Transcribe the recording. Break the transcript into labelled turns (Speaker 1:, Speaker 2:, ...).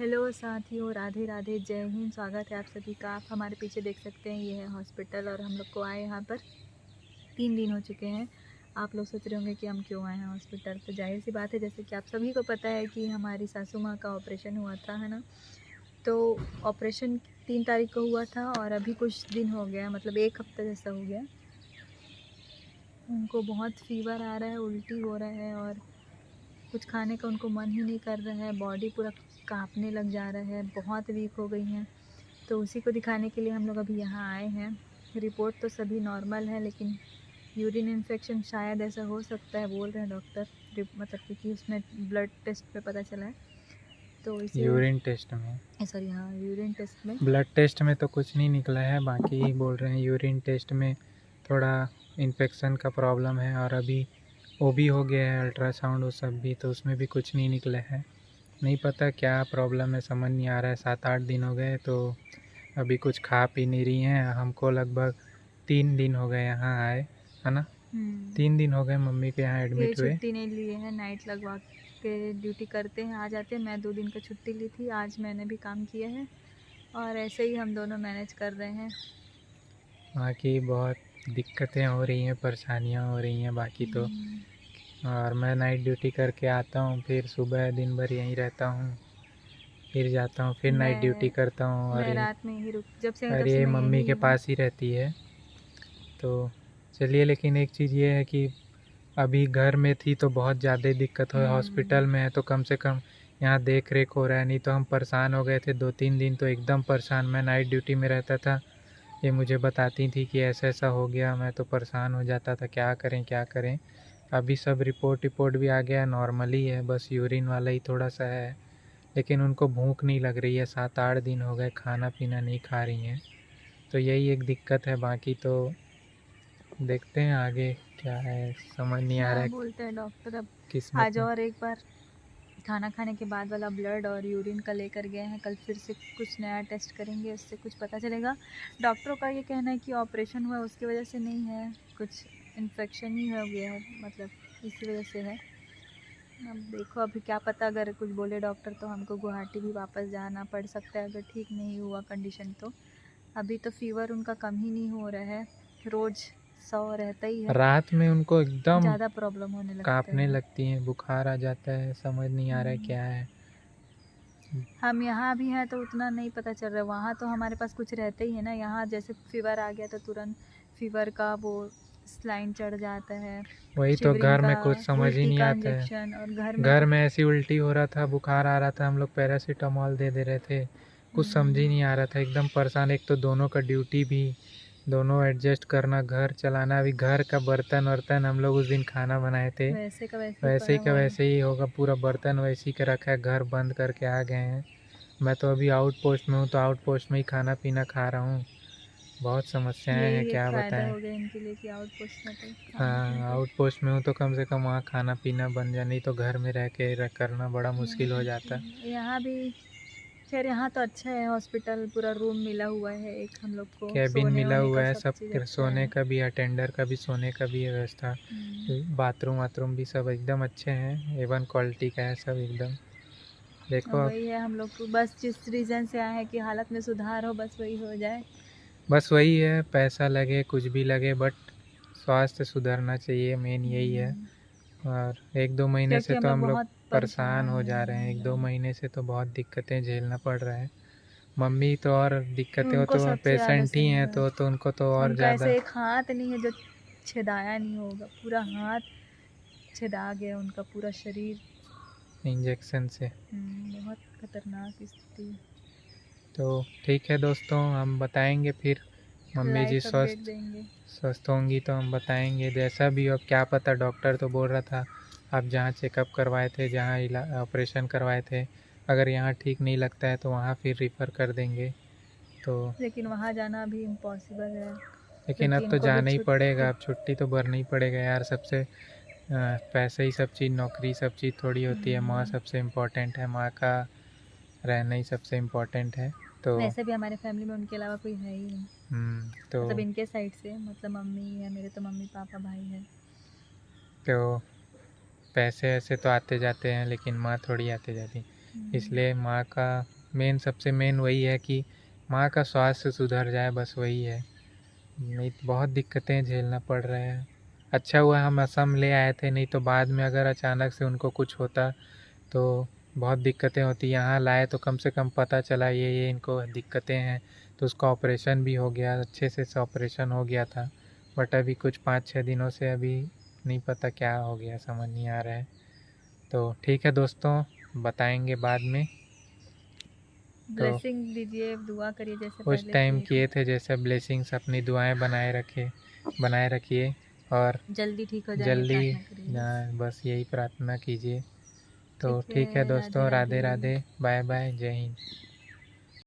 Speaker 1: Hello साथियों, राधे राधे, जय हिंद। स्वागत है आप सभी का। आप हमारे पीछे देख सकते हैं, ये है हॉस्पिटल और हम लोग को आए यहाँ पर 3 दिन हो चुके हैं। आप लोग सोच रहे होंगे कि हम क्यों आए हैं हॉस्पिटल। तो जाहिर सी बात है, जैसे कि आप सभी को पता है कि हमारी सासू माँ का ऑपरेशन हुआ था, है ना। तो ऑपरेशन 3 तारीख को हुआ था और अभी कुछ दिन हो गया, मतलब 1 हफ्ता जैसा हो गया। उनको बहुत फीवर आ रहा है, उल्टी हो रहा है और कुछ खाने का उनको मन ही नहीं कर रहा है। बॉडी पूरा कांपने लग जा रहा है, बहुत वीक हो गई हैं। तो उसी को दिखाने के लिए हम लोग अभी यहाँ आए हैं। रिपोर्ट तो सभी नॉर्मल है, लेकिन यूरिन इन्फेक्शन शायद ऐसा हो सकता है, बोल रहे हैं डॉक्टर। मतलब क्योंकि उसमें ब्लड टेस्ट पे पता चला है, तो इसे
Speaker 2: यूरिन टेस्ट में
Speaker 1: सॉरी हाँ, यूरिन टेस्ट में।
Speaker 2: ब्लड टेस्ट में तो कुछ नहीं निकला है, बाकी बोल रहे हैं यूरिन टेस्ट में थोड़ा इन्फेक्शन का प्रॉब्लम है और अभी वो भी हो गया है, अल्ट्रासाउंड वो सब भी, तो उसमें भी कुछ नहीं निकला है। नहीं पता क्या प्रॉब्लम है, समझ नहीं आ रहा है। 7-8 दिन हो गए तो अभी कुछ खा पी नहीं रही हैं। हमको लगभग 3 दिन हो गए यहाँ आए, है ना। 3 दिन हो गए मम्मी के यहाँ
Speaker 1: ये
Speaker 2: एडमिट हुए।
Speaker 1: छुट्टी नहीं लिए हैं, नाइट लगवा के ड्यूटी करते हैं, आ जाते हैं। मैं 2 दिन का छुट्टी ली थी, आज मैंने भी काम किया है और ऐसे ही हम दोनों मैनेज कर रहे हैं।
Speaker 2: बाकी बहुत दिक्कतें हो रही हैं, परेशानियाँ हो रही हैं बाकी तो। और मैं नाइट ड्यूटी करके आता हूँ, फिर सुबह दिन भर यहीं रहता हूँ, फिर जाता हूँ, फिर नाइट ड्यूटी करता हूँ।
Speaker 1: मैं रात में ही रुक, जब से आई तब
Speaker 2: और
Speaker 1: से
Speaker 2: ये
Speaker 1: मैं
Speaker 2: मम्मी
Speaker 1: यहीं
Speaker 2: के
Speaker 1: हूँ।
Speaker 2: पास ही रहती है। तो चलिए, लेकिन एक चीज़ ये है कि अभी घर में थी तो बहुत ज़्यादा दिक्कत हो, हॉस्पिटल में है तो कम से कम यहाँ देख रेख हो रहा है। नहीं तो हम परेशान हो गए थे 2-3 दिन, तो एकदम परेशान। मैं नाइट ड्यूटी में रहता था, ये मुझे बताती थी कि ऐसा ऐसा हो गया, मैं तो परेशान हो जाता था, क्या करें क्या करें। अभी सब रिपोर्ट भी आ गया, नॉर्मली है, बस यूरिन वाला ही थोड़ा सा है। लेकिन उनको भूख नहीं लग रही है, 7-8 दिन हो गए खाना पीना नहीं खा रही हैं, तो यही एक दिक्कत है। बाकी तो देखते हैं आगे क्या है, समझ नहीं आ रहा
Speaker 1: हाँ,
Speaker 2: है
Speaker 1: बोलते हैं डॉक्टर अब
Speaker 2: किस्मत
Speaker 1: आज
Speaker 2: में।
Speaker 1: और एक बार खाना खाने के बाद वाला ब्लड और यूरिन का लेकर गए हैं। कल फिर से कुछ नया टेस्ट करेंगे, उससे कुछ पता चलेगा। डॉक्टरों का ये कहना है कि ऑपरेशन हुआ उसकी वजह से नहीं है, कुछ इन्फेक्शन ही हो गया है, मतलब इसी वजह से है। अब देखो, अभी क्या पता, अगर कुछ बोले डॉक्टर तो हमको गुवाहाटी भी वापस जाना पड़ सकता है, अगर ठीक नहीं हुआ कंडीशन तो। अभी तो फीवर उनका कम ही नहीं हो रहा है, रोज़ 100 रहता ही है।
Speaker 2: रात में उनको एकदम
Speaker 1: ज़्यादा प्रॉब्लम होने लगता
Speaker 2: कांपने
Speaker 1: है।
Speaker 2: लगती हैं, बुखार आ जाता है, समझ नहीं आ रहा है क्या है।
Speaker 1: हम यहाँ भी हैं तो उतना नहीं पता चल रहा है, वहाँ तो हमारे पास कुछ रहता ही है ना। यहाँ जैसे फीवर आ गया तो तुरंत फीवर का वो स्लाइन चढ़ जाता है,
Speaker 2: वही तो,
Speaker 1: शिवरिंग
Speaker 2: घर
Speaker 1: का,
Speaker 2: में कुछ समझ ही
Speaker 1: उल्टी
Speaker 2: नहीं
Speaker 1: का
Speaker 2: आता है।
Speaker 1: इंजेक्शन। और घर में
Speaker 2: घर
Speaker 1: तो
Speaker 2: में ऐसी उल्टी हो रहा था, बुखार आ रहा था, हम लोग पैरासीटामोल दे दे रहे थे, कुछ समझ ही नहीं आ रहा था, एकदम परेशान। एक तो दोनों का ड्यूटी भी, दोनों एडजस्ट करना, घर चलाना। अभी घर का बर्तन वर्तन, हम लोग उस दिन खाना बनाए थे,
Speaker 1: वैसे का वैसे ही
Speaker 2: वैसे ही
Speaker 1: पड़ा
Speaker 2: का
Speaker 1: हुआ है।
Speaker 2: वैसे ही होगा, पूरा बर्तन वैसे ही का रखा है, घर बंद करके आ गए हैं। मैं तो अभी आउट पोस्ट में हूँ, तो आउट पोस्ट में ही खाना पीना खा रहा हूँ। बहुत समस्याएं हैं,
Speaker 1: यही एक
Speaker 2: क्या
Speaker 1: फ़ायदा
Speaker 2: बताएं।
Speaker 1: हो गया इनके लिए कि आउटपोस्ट में तो खाने पीने
Speaker 2: हाँ,
Speaker 1: का।
Speaker 2: आउट पोस्ट में हूँ तो कम से कम वहाँ खाना पीना बन जाए, नहीं तो घर में रह के करना बड़ा मुश्किल हो जाता।
Speaker 1: यहाँ भी खैर, यहाँ तो अच्छा है हॉस्पिटल, पूरा रूम मिला हुआ है एक हम लोग को,
Speaker 2: कैबिन
Speaker 1: सोने
Speaker 2: मिला
Speaker 1: वोने
Speaker 2: हुआ
Speaker 1: का
Speaker 2: है,
Speaker 1: सब
Speaker 2: सब
Speaker 1: चीज़ अच्छा
Speaker 2: सोने
Speaker 1: है।
Speaker 2: का भी, अटेंडर का भी, सोने का भी है व्यवस्था। बाथरूम वाथरूम भी सब एकदम अच्छे हैं, एवन क्वालिटी का है सब एकदम। देखो
Speaker 1: अब
Speaker 2: अब,
Speaker 1: वही है, हम लोग को बस जिस रीज़न से आए हैं कि हालत में सुधार हो, बस वही हो जाए।
Speaker 2: बस वही है, पैसा लगे कुछ भी लगे, बट स्वास्थ्य सुधरना चाहिए, मेन यही है। और 1-2 महीने
Speaker 1: क्योंकि
Speaker 2: से
Speaker 1: हम
Speaker 2: तो
Speaker 1: लोग
Speaker 2: हम लोग
Speaker 1: बहुत
Speaker 2: परेशान
Speaker 1: परेशान
Speaker 2: हो जा रहे हैं,
Speaker 1: हैं
Speaker 2: 1-2
Speaker 1: एकदम।
Speaker 2: महीने से तो बहुत दिक्कतें झेलना पड़ रहा है। मम्मी तो और दिक्कतें हो
Speaker 1: उनको
Speaker 2: तो
Speaker 1: सबसे ज़्यादा
Speaker 2: पेशेंट ही
Speaker 1: सही
Speaker 2: हैं,
Speaker 1: बात,
Speaker 2: तो उनको तो और
Speaker 1: उनका
Speaker 2: ज़्यादा।
Speaker 1: ऐसे एक हाथ नहीं है जो छिदाया नहीं होगा, पूरा हाथ छिदा गया, उनका पूरा शरीर।
Speaker 2: इंजेक्शन से।
Speaker 1: बहुत खतरनाक स्थिति है।
Speaker 2: तो ठीक है दोस्तों, हम बताएंगे फिर। मम्मी जी
Speaker 1: लाइव अपडेट
Speaker 2: स्वस्थ
Speaker 1: देंगे।
Speaker 2: स्वस्थ होंगी तो हम बताएंगे, जैसा भी हो। अब क्या पता, डॉक्टर तो बोल रहा था आप जहाँ चेकअप करवाए थे, जहाँ ऑपरेशन करवाए थे, अगर यहाँ ठीक नहीं लगता है तो वहाँ फिर रिफ़र कर देंगे। तो
Speaker 1: लेकिन वहाँ जाना भी इम्पॉसिबल है,
Speaker 2: लेकिन अब
Speaker 1: क्योंकि
Speaker 2: तो
Speaker 1: इनको भी
Speaker 2: जाना ही पड़ेगा,
Speaker 1: छुट्टी।
Speaker 2: अब छुट्टी तो भरना ही पड़ेगा यार। सबसे पैसे ही सब चीज़, नौकरी सब चीज़ थोड़ी होती है। माँ सबसे इम्पोर्टेंट है, माँ का रहना ही सबसे इम्पोर्टेंट है। तो
Speaker 1: वैसे भी हमारे फैमिली में उनके अलावा कोई है ही नहीं,
Speaker 2: तो
Speaker 1: मतलब इनके साइड से, मतलब मम्मी है मेरे, तो मम्मी पापा भाई है।
Speaker 2: तो पैसे ऐसे तो आते जाते हैं, लेकिन माँ थोड़ी आते जाती। इसलिए माँ का सबसे मेन वही है कि माँ का स्वास्थ्य सुधर जाए, बस वही है। नहीं तो बहुत दिक्कतें झेलना पड़ रहा है। अच्छा हुआ हम असम ले आए थे, नहीं तो बाद में अगर अचानक से उनको कुछ होता तो बहुत दिक्कतें होती। यहाँ लाए तो कम से कम पता चला ये इनको दिक्कतें हैं, तो उसका ऑपरेशन भी हो गया, अच्छे से ऑपरेशन हो गया था। बट अभी कुछ 5-6 दिनों से अभी नहीं पता क्या हो गया, समझ नहीं आ रहा है। तो ठीक है दोस्तों, बताएंगे बाद में। तो
Speaker 1: ब्लेसिंग दीजिए, दुआ करिए जैसे
Speaker 2: उस
Speaker 1: पहले
Speaker 2: टाइम
Speaker 1: किए
Speaker 2: किए थे जैसे ब्लेसिंग्स, अपनी दुआएं बनाए रखिए और
Speaker 1: थे। जल्दी ठीक हो जाए ये
Speaker 2: जल्दी
Speaker 1: प्रार्थना करिए बस।
Speaker 2: बस यही प्रार्थना कीजिए। तो
Speaker 1: ठीक
Speaker 2: ठीक है
Speaker 1: है, राधे
Speaker 2: दोस्तों, राधे
Speaker 1: राधे।
Speaker 2: राधे, बाय बाय, जय हिंद।